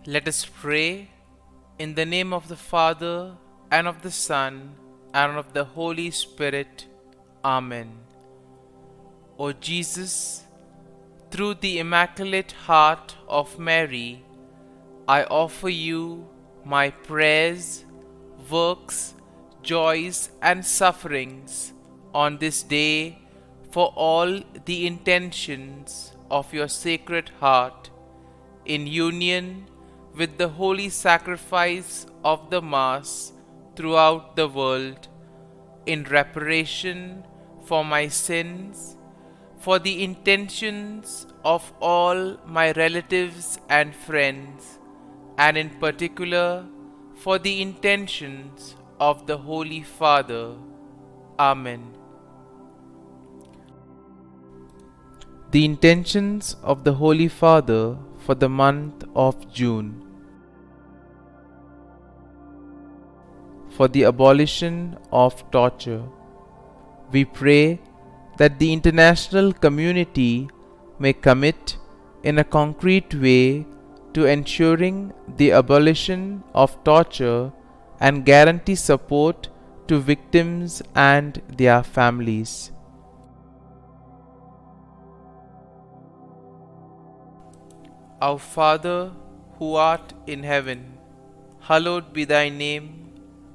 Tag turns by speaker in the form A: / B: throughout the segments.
A: Let us pray in the name of the Father, and of the Son, and of the Holy Spirit. Amen. O Jesus, through the Immaculate Heart of Mary, I offer you my prayers, works, joys, and sufferings on this day for all the intentions of your Sacred Heart, in union with the holy sacrifice of the Mass throughout the world, in reparation for my sins, for the intentions of all my relatives and friends, and in particular for the intentions of the Holy Father. Amen. The intentions of the Holy Father for the month of June. For the abolition of torture. We pray that the international community may commit in a concrete way to ensuring the abolition of torture and guarantee support to victims and their families. Our Father, who art in heaven, hallowed be thy name.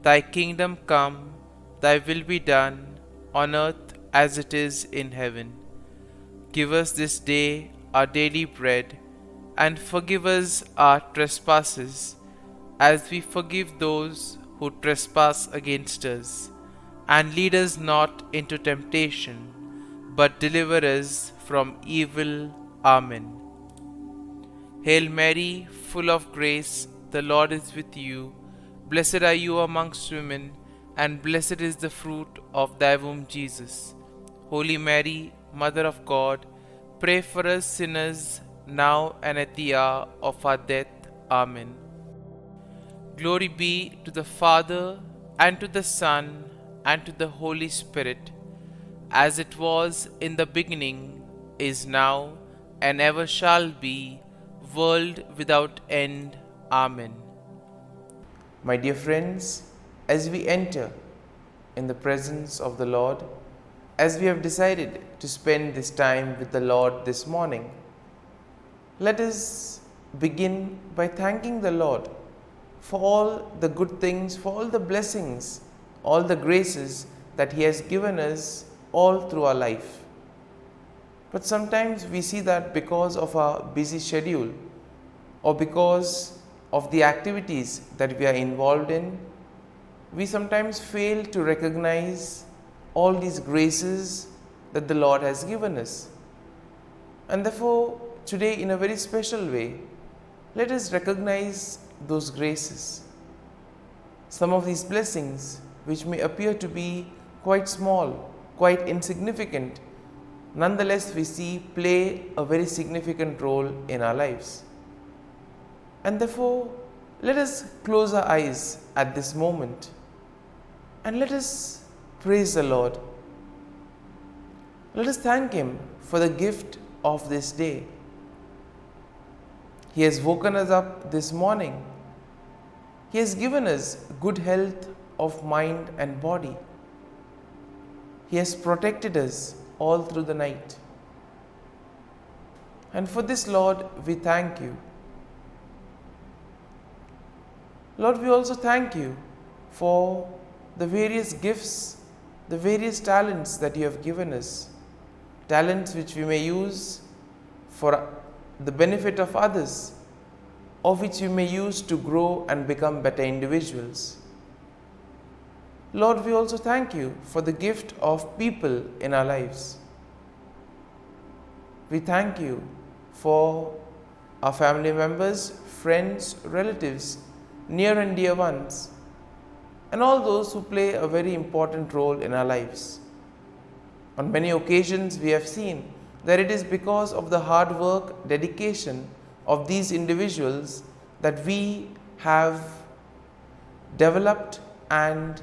A: Thy kingdom come, thy will be done, on earth as it is in heaven. Give us this day our daily bread, and forgive us our trespasses, as we forgive those who trespass against us. And lead us not into temptation, but deliver us from evil. Amen. Hail Mary, full of grace, the Lord is with you. Blessed are you amongst women, and blessed is the fruit of thy womb, Jesus. Holy Mary, Mother of God, pray for us sinners, now and at the hour of our death. Amen. Glory be to the Father, and to the Son, and to the Holy Spirit, as it was in the beginning, is now, and ever shall be, world without end. Amen. My dear friends, as we enter in the presence of the Lord, as we have decided to spend this time with the Lord this morning, let us begin by thanking the Lord for all the good things, for all the blessings, all the graces that He has given us all through our life. But sometimes we see that because of our busy schedule, or because of the activities that we are involved in, we sometimes fail to recognize all these graces that the Lord has given us. And therefore, today, in a very special way, let us recognize those graces. Some of these blessings, which may appear to be quite small, quite insignificant, nonetheless we see play a very significant role in our lives. And therefore, let us close our eyes at this moment and let us praise the Lord. Let us thank Him for the gift of this day. He has woken us up this morning. He has given us good health of mind and body. He has protected us all through the night. And for this, Lord, we thank you. Lord, we also thank you for the various gifts, the various talents that you have given us. Talents which we may use for the benefit of others, or which we may use to grow and become better individuals. Lord, we also thank you for the gift of people in our lives. We thank you for our family members, friends, relatives, near and dear ones, and all those who play a very important role in our lives. On many occasions, we have seen that it is because of the hard work, dedication of these individuals that we have developed and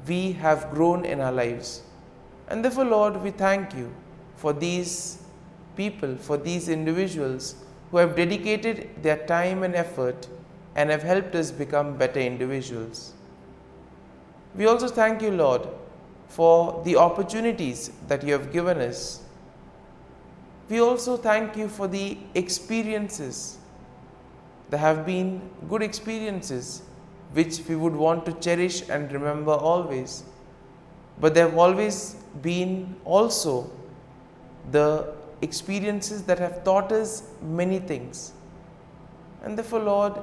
A: we have grown in our lives. And therefore, Lord, we thank you for these people, for these individuals who have dedicated their time and effort and have helped us become better individuals. We also thank you, Lord, for the opportunities that you have given us. We also thank you for the experiences. There have been good experiences which we would want to cherish and remember always. But there have always been also the experiences that have taught us many things. And therefore, Lord,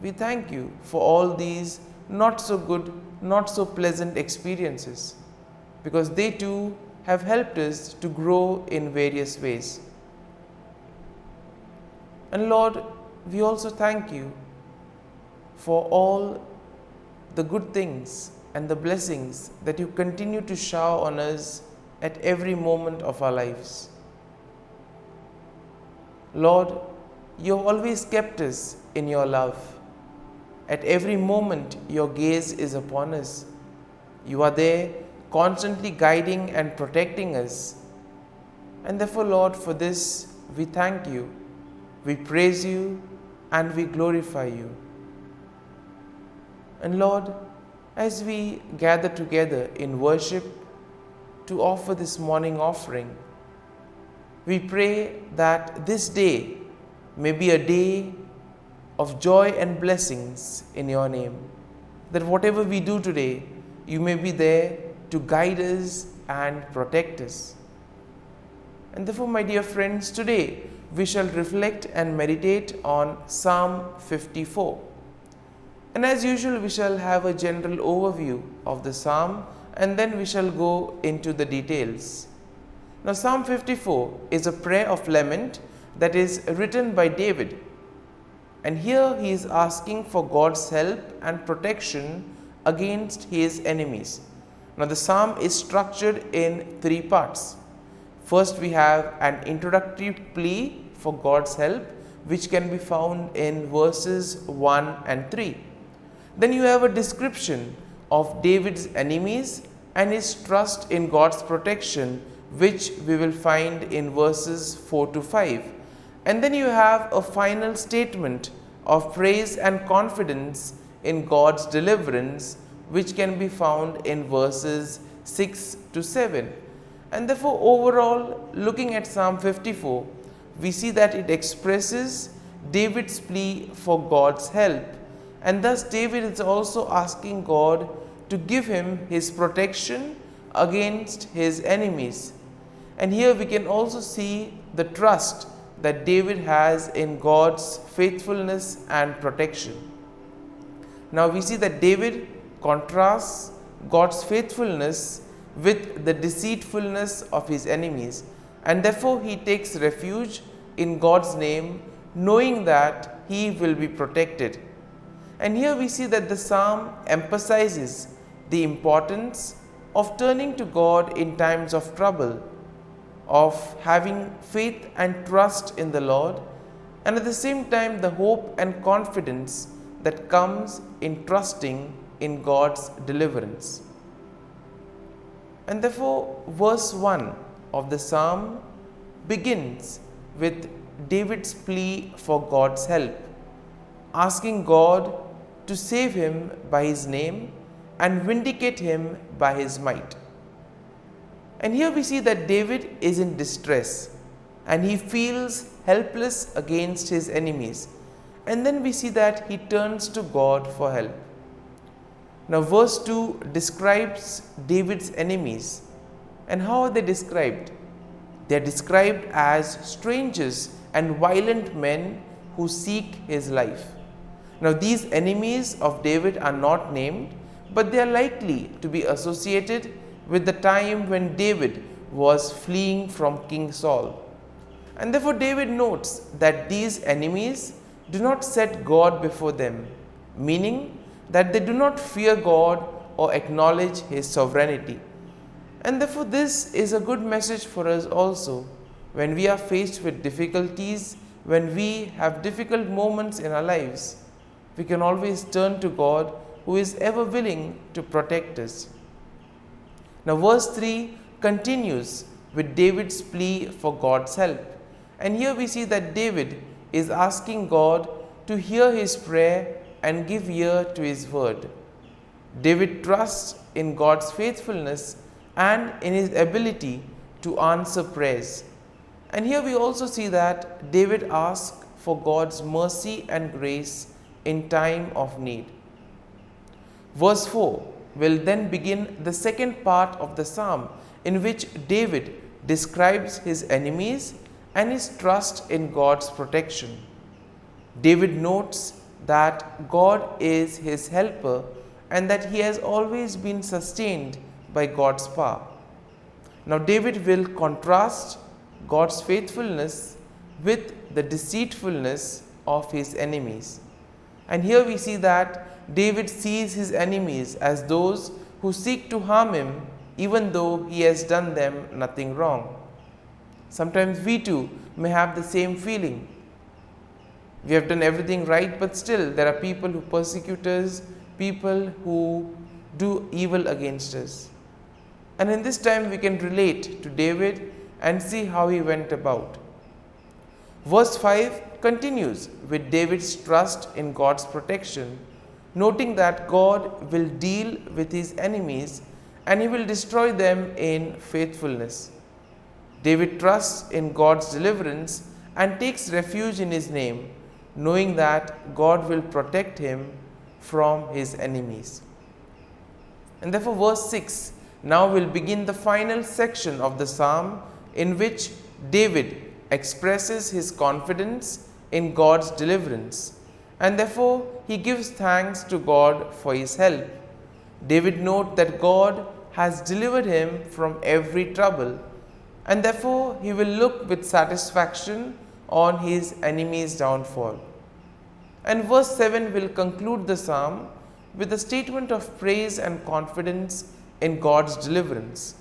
A: we thank you for all these not so good, not so pleasant experiences, because they too have helped us to grow in various ways. And Lord, we also thank you for all the good things and the blessings that you continue to shower on us at every moment of our lives. Lord, you have always kept us in your love. At every moment, your gaze is upon us. You are there, constantly guiding and protecting us. And therefore, Lord, for this, we thank you, we praise you, and we glorify you. And Lord, as we gather together in worship to offer this morning offering, we pray that this day may be a day of joy and blessings in your name. That whatever we do today, you may be there to guide us and protect us. And therefore, my dear friends, today we shall reflect and meditate on Psalm 54. And as usual, we shall have a general overview of the psalm, and then we shall go into the details. Now, Psalm 54 is a prayer of lament that is written by David. And here he is asking for God's help and protection against his enemies. Now, the psalm is structured in three parts. First, we have an introductory plea for God's help, which can be found in verses 1 and 3. Then you have a description of David's enemies and his trust in God's protection, which we will find in verses 4 to 5. And then you have a final statement of praise and confidence in God's deliverance, which can be found in verses 6 to 7. And therefore, overall, looking at Psalm 54, we see that it expresses David's plea for God's help. And thus, David is also asking God to give him his protection against his enemies. And here we can also see the trust that David has in God's faithfulness and protection. Now we see that David contrasts God's faithfulness with the deceitfulness of his enemies, and therefore he takes refuge in God's name, knowing that he will be protected. And here we see that the psalm emphasizes the importance of turning to God in times of trouble, of having faith and trust in the Lord, and at the same time the hope and confidence that comes in trusting in God's deliverance. And therefore, verse 1 of the psalm begins with David's plea for God's help, asking God to save him by his name and vindicate him by his might. And here we see that David is in distress and he feels helpless against his enemies. And then we see that he turns to God for help. Now, verse 2 describes David's enemies. And how are they described? They are described as strangers and violent men who seek his life. Now, these enemies of David are not named, but they are likely to be associated with the time when David was fleeing from King Saul. And therefore, David notes that these enemies do not set God before them, meaning that they do not fear God or acknowledge his sovereignty. And therefore, this is a good message for us also when we are faced with difficulties, when we have difficult moments in our lives. We can always turn to God, who is ever willing to protect us. Now, verse 3 continues with David's plea for God's help. And here we see that David is asking God to hear his prayer and give ear to his word. David trusts in God's faithfulness and in his ability to answer prayers. And here we also see that David asks for God's mercy and grace in time of need. Verse 4 will then begin the second part of the psalm, in which David describes his enemies and his trust in God's protection. David notes that God is his helper and that he has always been sustained by God's power. Now David will contrast God's faithfulness with the deceitfulness of his enemies. And here we see that David sees his enemies as those who seek to harm him even though he has done them nothing wrong. Sometimes we too may have the same feeling. We have done everything right, but still there are people who persecute us, people who do evil against us. And in this time we can relate to David and see how he went about. Verse 5 continues with David's trust in God's protection, noting that God will deal with his enemies and he will destroy them in faithfulness. David trusts in God's deliverance and takes refuge in his name, knowing that God will protect him from his enemies. And therefore verse 6 now will begin the final section of the psalm, in which David expresses his confidence in God's deliverance, and therefore he gives thanks to God for his help. David notes that God has delivered him from every trouble, and therefore he will look with satisfaction on his enemy's downfall. And verse 7 will conclude the psalm with a statement of praise and confidence in God's deliverance.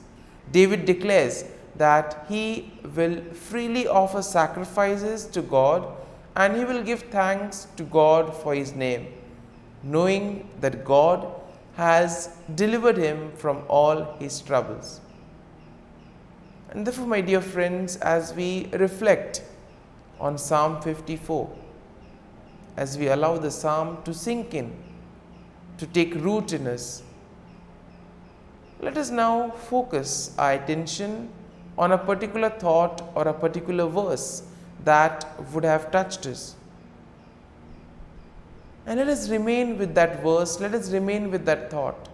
A: David declares that he will freely offer sacrifices to God and he will give thanks to God for his name, knowing that God has delivered him from all his troubles. And therefore, my dear friends, as we reflect on Psalm 54, as we allow the psalm to sink in, to take root in us, let us now focus our attention on a particular thought or a particular verse that would have touched us. And let us remain with that verse, let us remain with that thought,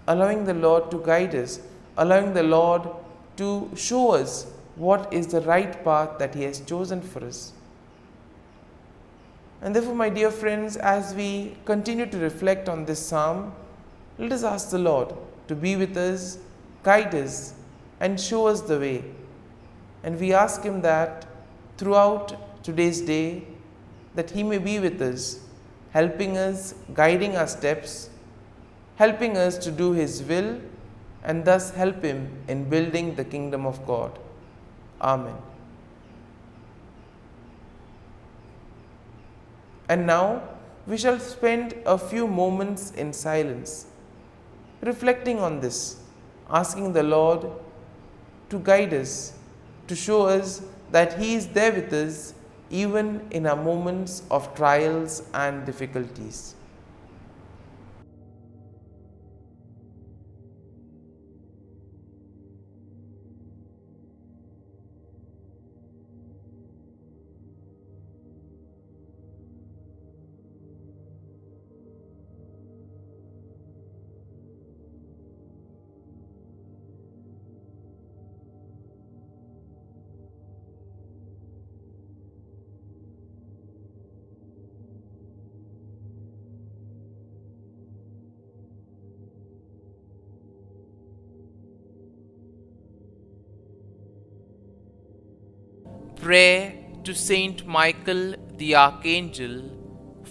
A: allowing the Lord to guide us, allowing the Lord to show us what is the right path that He has chosen for us. And therefore, my dear friends, as we continue to reflect on this psalm, let us ask the Lord to be with us, guide us, and show us the way. And we ask Him that throughout today's day, that He may be with us, helping us, guiding our steps, helping us to do His will, and thus help Him in building the kingdom of God. Amen. And now we shall spend a few moments in silence, reflecting on this, asking the Lord to guide us, to show us that He is there with us even in our moments of trials and difficulties.
B: Prayer to Saint Michael the Archangel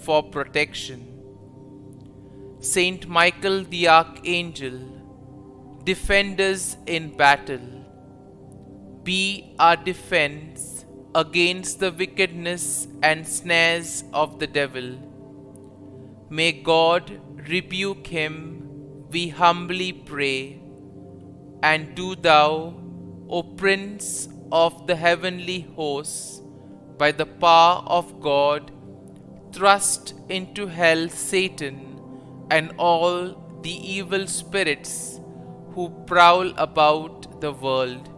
B: for protection. Saint Michael the Archangel, defend us in battle. Be our defense against the wickedness and snares of the devil. May God rebuke him, we humbly pray. And do thou, O Prince of the heavenly hosts, by the power of God, Thrust into hell Satan and all the evil spirits who prowl about the world,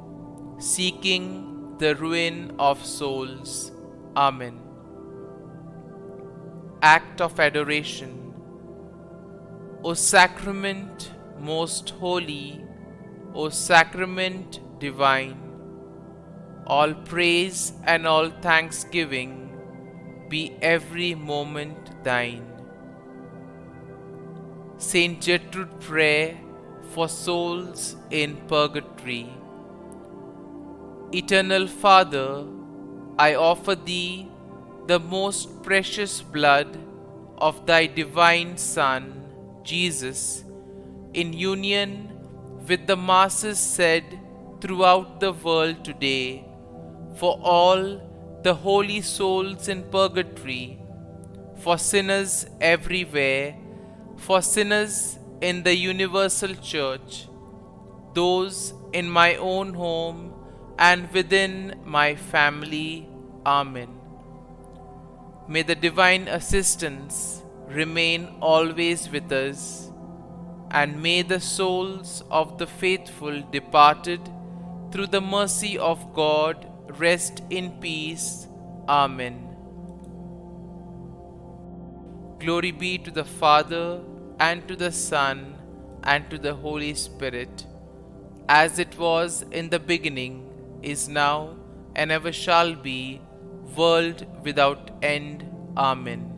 B: seeking the ruin of souls. Amen. Act of Adoration. O Sacrament most holy, O Sacrament divine, all praise and all thanksgiving be every moment thine. Saint Gertrude Prayer for souls in purgatory. Eternal Father, I offer Thee the most precious blood of Thy divine Son, Jesus, in union with the masses said throughout the world today, for all the holy souls in purgatory, for sinners everywhere, for sinners in the universal church, those in my own home and within my family. Amen. May the divine assistance remain always with us, and may the souls of the faithful departed through the mercy of God rest in peace. Amen. Glory be to the Father, and to the Son, and to the Holy Spirit, as it was in the beginning, is now, and ever shall be, world without end. Amen.